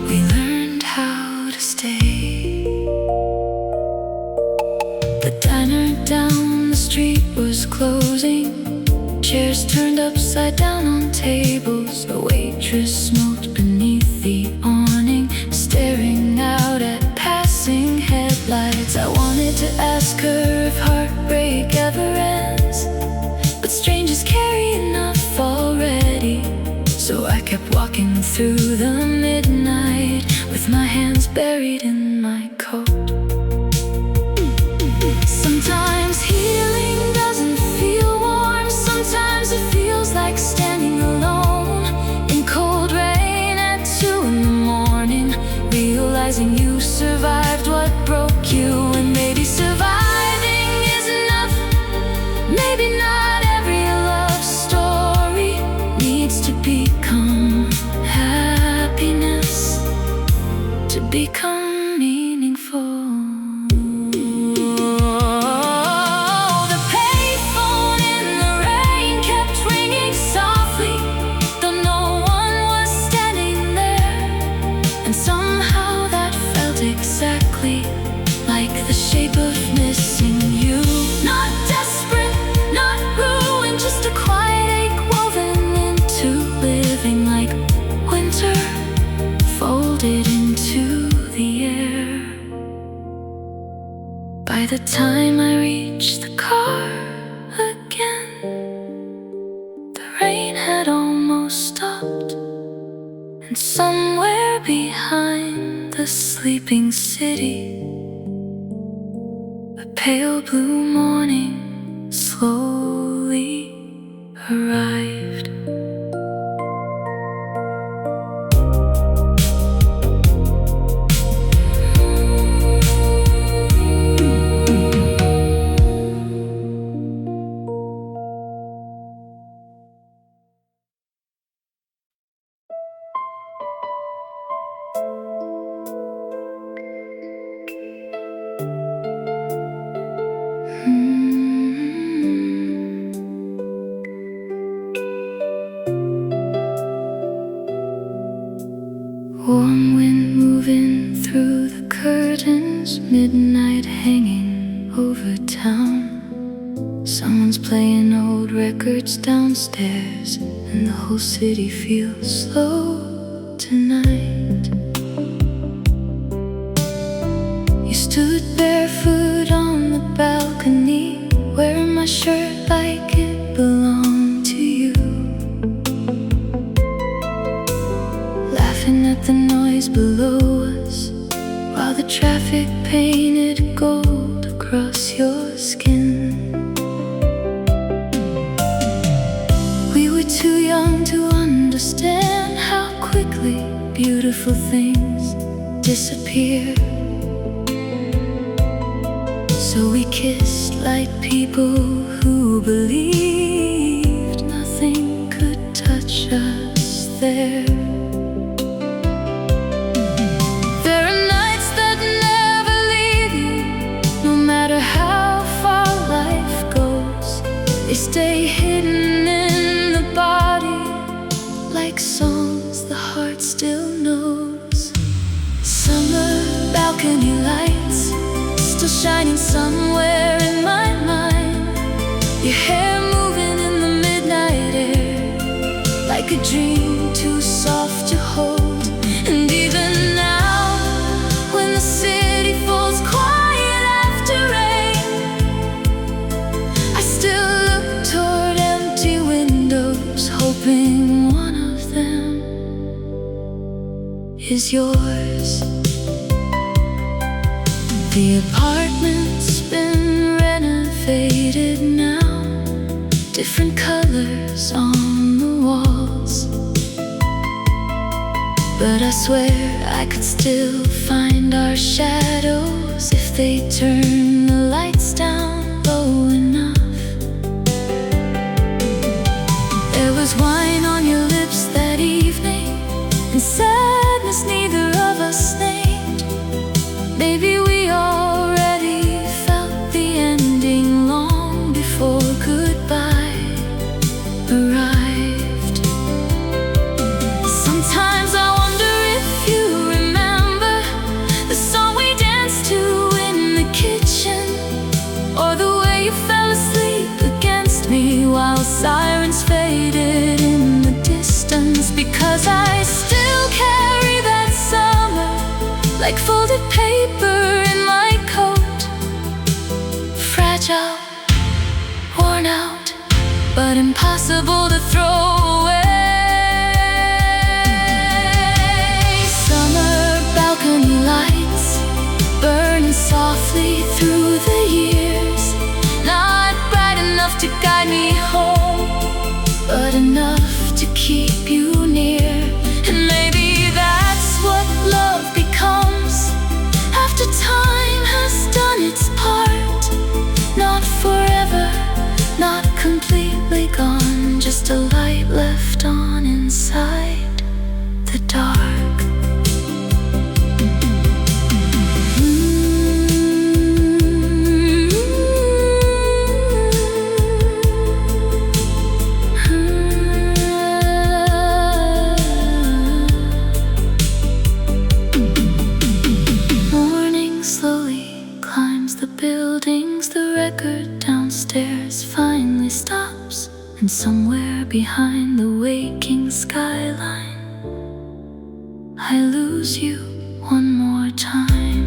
we learned how to stay. The diner down the street was closing, chairs turned upside down on tables. A waitress smoked beneath the awning, staring out at passing headlights. I wanted to ask her if heartbreak ever ends, but strangers carry enough already. So I kept walking through the midnight with my hands buried in my coat. Sometimes healing doesn't feel warm, sometimes it feels like standing alone in cold rain at 2 in the morning, realizing you survived what broke you. And maybe surviving is enough. Maybe not every love story needs to become happiness to become meaningful. The payphone in the rain kept ringing softly, though no one was standing there. And somehow that felt exactly like the shape of missing you. Not desperate, not ruined, just a quiet ache woven into living, like winter folded into the air. By the time I reached the car again, the rain had almost stopped, and somewhere behind the sleeping city, a pale blue morning slowly arrived. and the whole city feels slow tonight. You stood barefoot on the balcony, wearing my shirt like it belonged to you, laughing at the noise below us, while the traffic painted gold across your skin. We were too young to understand how quickly beautiful things disappear. So we kissed like people who believed nothing could touch us there. There are nights that never leave you, no matter how far life goes. They stay hidden in the body, like songs the heart still knows. Summer balcony lights, still shining somewhere in my mind. Your hair moving in the midnight air, like a dream too soft to hold. And even now, when the city falls quiet after rain, I still look toward empty windows, hoping one of them is yours. The apartment's been renovated now, different colors on the walls, but I swear I could still find our shadows if they turn the lights down low enough. There was wine on your lips that evening, and sadness neither of us named. Maybe we already felt the ending long before goodbye arrived. Sometimes I wonder if you remember the song we danced to in the kitchen, or the way you fell asleep against me while sirens faded in the distance. Because I still carry that summer like folded paper in my coat, fragile, worn out, but impossible to throw away. Summer balcony lights, burning softly through the years, not bright enough to guide me home, but enough to keep you near. And maybe that's what love becomes after time has done its part. Not forever, not completely gone, just a light left on inside the dark. Buildings, the record downstairs finally stops, and somewhere behind the waking skyline, I lose you one more time.